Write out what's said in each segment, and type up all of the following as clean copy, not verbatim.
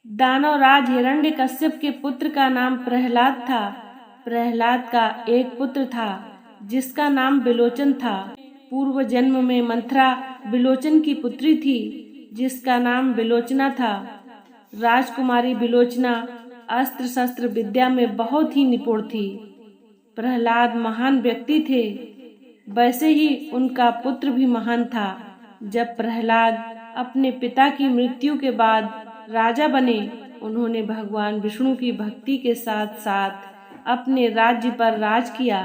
दानवराज हिरण्यकश्यप के पुत्र का नाम प्रहलाद था। प्रहलाद का एक पुत्र था जिसका नाम बिलोचन था। पूर्व जन्म में मंथरा बिलोचन की पुत्री थी जिसका नाम बिलोचना था। राजकुमारी बिलोचना अस्त्र शस्त्र विद्या में बहुत ही निपुण थी। प्रहलाद महान व्यक्ति थे, वैसे ही उनका पुत्र भी महान था। जब प्रहलाद अपने पिता की मृत्यु के बाद राजा बने, उन्होंने भगवान विष्णु की भक्ति के साथ साथ अपने राज्य पर राज किया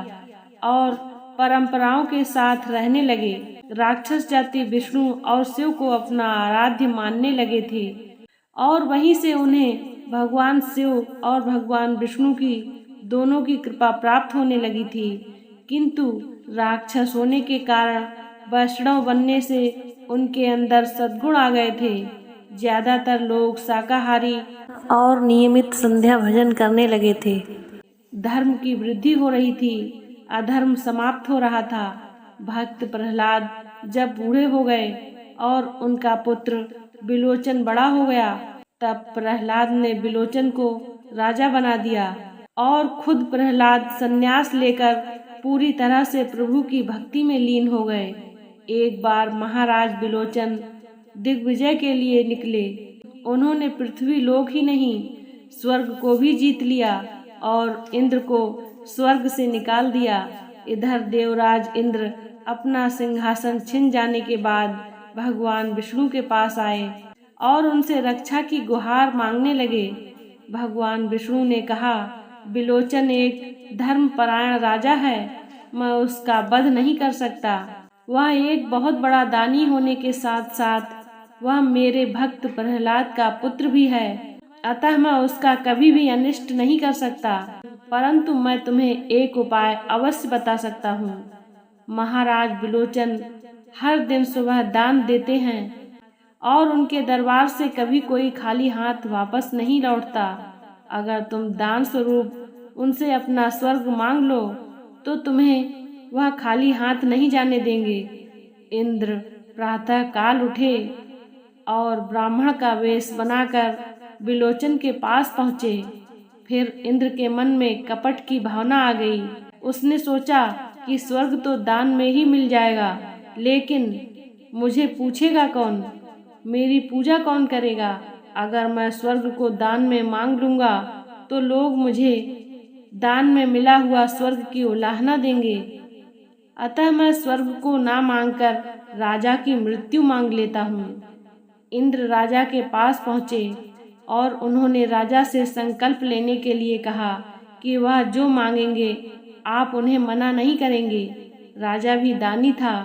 और परंपराओं के साथ रहने लगे। राक्षस जाति विष्णु और शिव को अपना आराध्य मानने लगे थे और वहीं से उन्हें भगवान शिव और भगवान विष्णु की दोनों की कृपा प्राप्त होने लगी थी। किंतु राक्षस होने के कारण वैष्णव बनने से उनके अंदर सद्गुण आ गए थे। ज्यादातर लोग शाकाहारी और नियमित संध्या भजन करने लगे थे। धर्म की वृद्धि हो रही थी, अधर्म समाप्त हो रहा था। भक्त प्रहलाद जब बूढ़े हो गए और उनका पुत्र बिलोचन बड़ा हो गया, तब प्रहलाद ने बिलोचन को राजा बना दिया और खुद प्रहलाद संन्यास लेकर पूरी तरह से प्रभु की भक्ति में लीन हो गए। एक बार महाराज बिलोचन दिग्विजय के लिए निकले। उन्होंने पृथ्वी लोक ही नहीं, स्वर्ग को भी जीत लिया और इंद्र को स्वर्ग से निकाल दिया। इधर देवराज इंद्र अपना सिंहासन छिन जाने के बाद भगवान विष्णु के पास आए और उनसे रक्षा की गुहार मांगने लगे। भगवान विष्णु ने कहा, बिलोचन एक धर्मपरायण राजा है, मैं उसका वध नहीं कर सकता। वह एक बहुत बड़ा दानी होने के साथ साथ वह मेरे भक्त प्रहलाद का पुत्र भी है, अतः मैं उसका कभी भी अनिष्ट नहीं कर सकता। परंतु मैं तुम्हें एक उपाय अवश्य बता सकता हूँ। महाराज बिलोचन हर दिन सुबह दान देते हैं और उनके दरबार से कभी कोई खाली हाथ वापस नहीं लौटता। अगर तुम दान स्वरूप उनसे अपना स्वर्ग मांग लो तो तुम्हें वह खाली हाथ नहीं जाने देंगे। इंद्र प्रातः काल उठे और ब्राह्मण का वेश बनाकर बिलोचन के पास पहुँचे। फिर इंद्र के मन में कपट की भावना आ गई। उसने सोचा कि स्वर्ग तो दान में ही मिल जाएगा, लेकिन मुझे पूछेगा कौन, मेरी पूजा कौन करेगा? अगर मैं स्वर्ग को दान में मांग लूंगा तो लोग मुझे दान में मिला हुआ स्वर्ग की उलाहना देंगे। अतः मैं स्वर्ग को ना मांगकर राजा की मृत्यु मांग लेता हूँ। इंद्र राजा के पास पहुँचे और उन्होंने राजा से संकल्प लेने के लिए कहा कि वह जो मांगेंगे आप उन्हें मना नहीं करेंगे। राजा भी दानी था,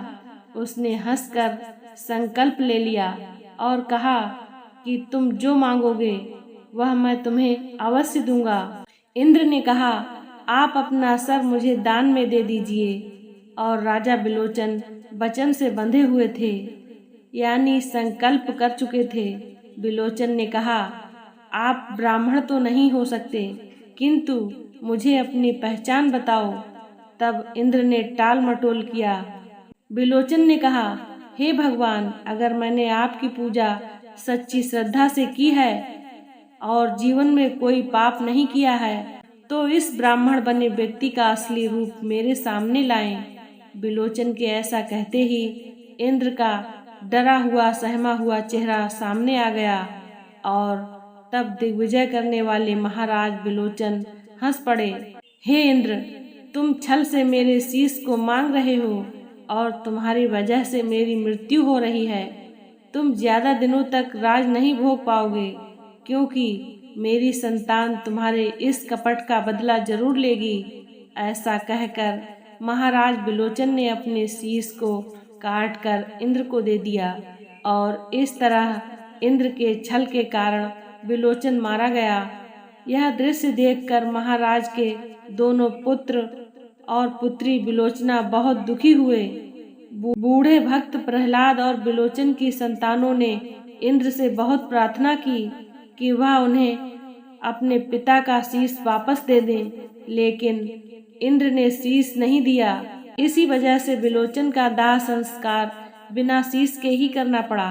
उसने हंसकर संकल्प ले लिया और कहा कि तुम जो मांगोगे वह मैं तुम्हें अवश्य दूंगा। इंद्र ने कहा, आप अपना सर मुझे दान में दे दीजिए। और राजा बिलोचन वचन से बंधे हुए थे, यानी संकल्प कर चुके थे। बिलोचन ने कहा, आप ब्राह्मण तो नहीं हो सकते, किंतु मुझे अपनी पहचान बताओ। तब इंद्र ने टाल मटोल किया। बिलोचन ने कहा, हे भगवान, अगर मैंने आपकी पूजा सच्ची श्रद्धा से की है और जीवन में कोई पाप नहीं किया है तो इस ब्राह्मण बने व्यक्ति का असली रूप मेरे सामने लाएं। बिलोचन के ऐसा कहते ही इंद्र का डरा हुआ सहमा हुआ चेहरा सामने आ गया और तब दिग्विजय करने वाले महाराज बिलोचन हंस पड़े। हे इंद्र, तुम छल से मेरे शीश को मांग रहे हो और तुम्हारी वजह से मेरी मृत्यु हो रही है। तुम ज्यादा दिनों तक राज नहीं भोग पाओगे, क्योंकि मेरी संतान तुम्हारे इस कपट का बदला जरूर लेगी। ऐसा कहकर महाराज बिलोचन ने अपने शीश को काटकर इंद्र को दे दिया और इस तरह इंद्र के छल के कारण बिलोचन मारा गया। यह दृश्य देखकर महाराज के दोनों पुत्र और पुत्री बिलोचना बहुत दुखी हुए। बूढ़े भक्त प्रहलाद और बिलोचन की संतानों ने इंद्र से बहुत प्रार्थना की कि वह उन्हें अपने पिता का शीश वापस दे दें, लेकिन इंद्र ने शीश नहीं दिया। इसी वजह से बिलोचन का दाह संस्कार बिना शीश के ही करना पड़ा।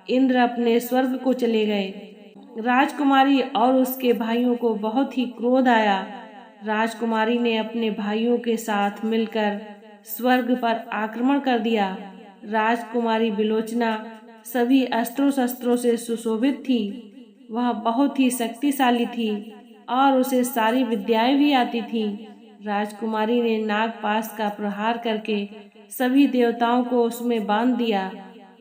इंद्र अपने स्वर्ग को चले गए। राजकुमारी और उसके भाइयों को बहुत ही क्रोध आया। राजकुमारी ने अपने भाइयों के साथ मिलकर स्वर्ग पर आक्रमण कर दिया। राजकुमारी बिलोचना सभी अस्त्रों शस्त्रों से सुशोभित थी। वह बहुत ही शक्तिशाली थी और उसे सारी विद्याएं भी आती थीं। राजकुमारी ने नागपाश का प्रहार करके सभी देवताओं को उसमें बांध दिया।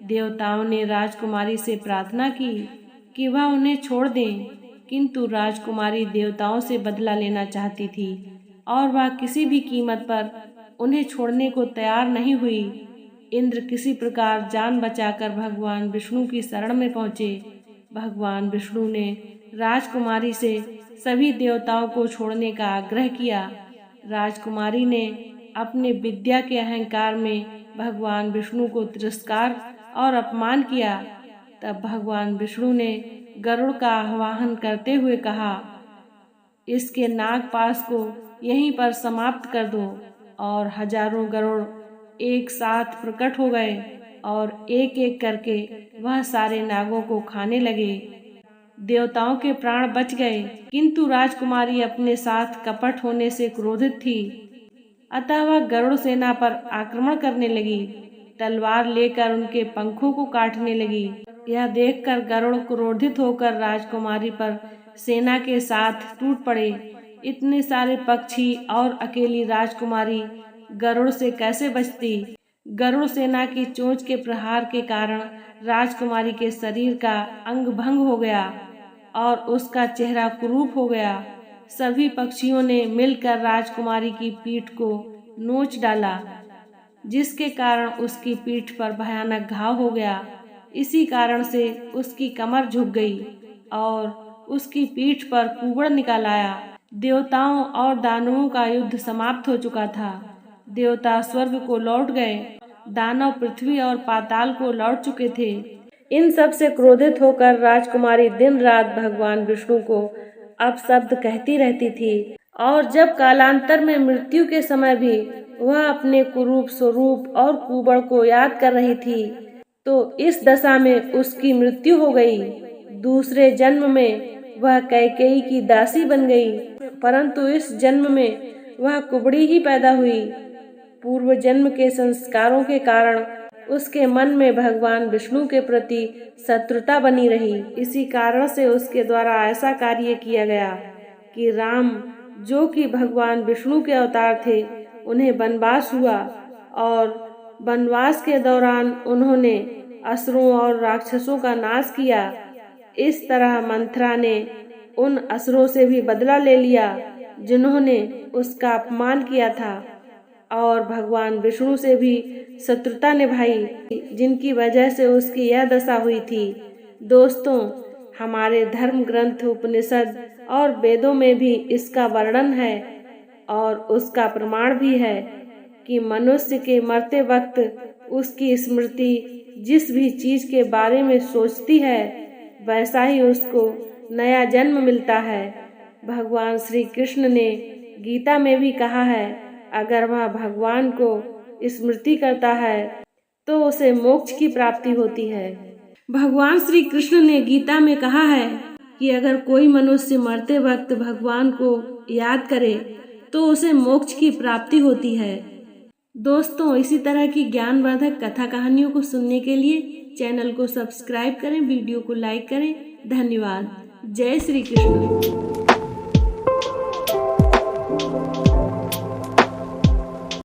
देवताओं ने राजकुमारी से प्रार्थना की कि वह उन्हें छोड़ दें, किंतु राजकुमारी देवताओं से बदला लेना चाहती थी और वह किसी भी कीमत पर उन्हें छोड़ने को तैयार नहीं हुई। इंद्र किसी प्रकार जान बचाकर भगवान विष्णु की शरण में पहुँचे। भगवान विष्णु ने राजकुमारी से सभी देवताओं को छोड़ने का आग्रह किया। राजकुमारी ने अपने विद्या के अहंकार में भगवान विष्णु को तिरस्कार और अपमान किया। तब भगवान विष्णु ने गरुड़ का आह्वान करते हुए कहा, इसके नागपाश को यहीं पर समाप्त कर दो। और हजारों गरुड़ एक साथ प्रकट हो गए और एक एक करके वह सारे नागों को खाने लगे। देवताओं के प्राण बच गए, किंतु राजकुमारी अपने साथ कपट होने से क्रोधित थी। अतः वह गरुड़ सेना पर आक्रमण करने लगी, तलवार लेकर उनके पंखों को काटने लगी। यह देखकर गरुड़ क्रोधित होकर राजकुमारी पर सेना के साथ टूट पड़े। इतने सारे पक्षी और अकेली राजकुमारी गरुड़ से कैसे बचती। गरुड़ सेना की चोंच के प्रहार के कारण राजकुमारी के शरीर का अंग भंग हो गया और उसका चेहरा कुरूप हो गया। सभी पक्षियों ने मिलकर राजकुमारी की पीठ को नोच डाला, जिसके कारण उसकी पीठ पर भयानक घाव हो गया। इसी कारण से उसकी कमर झुक गई और उसकी पीठ पर कुबड़ निकल आया। देवताओं और दानवों का युद्ध समाप्त हो चुका था। देवता स्वर्ग को लौट गए, दानव पृथ्वी और पाताल को लौट चुके थे। इन सब से क्रोधित होकर राजकुमारी दिन रात भगवान विष्णु को अपशब्द कहती रहती थी और जब कालांतर में मृत्यु के समय भी वह अपने कुरूप स्वरूप और कुबड़ को याद कर रही थी, तो इस दशा में उसकी मृत्यु हो गई। दूसरे जन्म में वह कैकेयी की दासी बन गई, परंतु इस जन्म में वह कुबड़ी ही पैदा हुई। पूर्व जन्म के संस्कारों के कारण उसके मन में भगवान विष्णु के प्रति शत्रुता बनी रही। इसी कारण से उसके द्वारा ऐसा कार्य किया गया कि राम, जो कि भगवान विष्णु के अवतार थे, उन्हें वनवास हुआ और वनवास के दौरान उन्होंने असुरों और राक्षसों का नाश किया। इस तरह मंथरा ने उन असुरों से भी बदला ले लिया जिन्होंने उसका अपमान किया था और भगवान विष्णु से भी शत्रुता निभाई, जिनकी वजह से उसकी यह दशा हुई थी। दोस्तों, हमारे धर्म ग्रंथ उपनिषद और वेदों में भी इसका वर्णन है और उसका प्रमाण भी है कि मनुष्य के मरते वक्त उसकी स्मृति जिस भी चीज के बारे में सोचती है, वैसा ही उसको नया जन्म मिलता है। भगवान श्री कृष्ण ने गीता में भी कहा है, अगर वह भगवान को स्मृति करता है तो उसे मोक्ष की प्राप्ति होती है। भगवान श्री कृष्ण ने गीता में कहा है कि अगर कोई मनुष्य मरते वक्त भगवान को याद करे तो उसे मोक्ष की प्राप्ति होती है। दोस्तों, इसी तरह की ज्ञानवर्धक कथा कहानियों को सुनने के लिए चैनल को सब्सक्राइब करें, वीडियो को लाइक करें। धन्यवाद। जय श्री कृष्ण।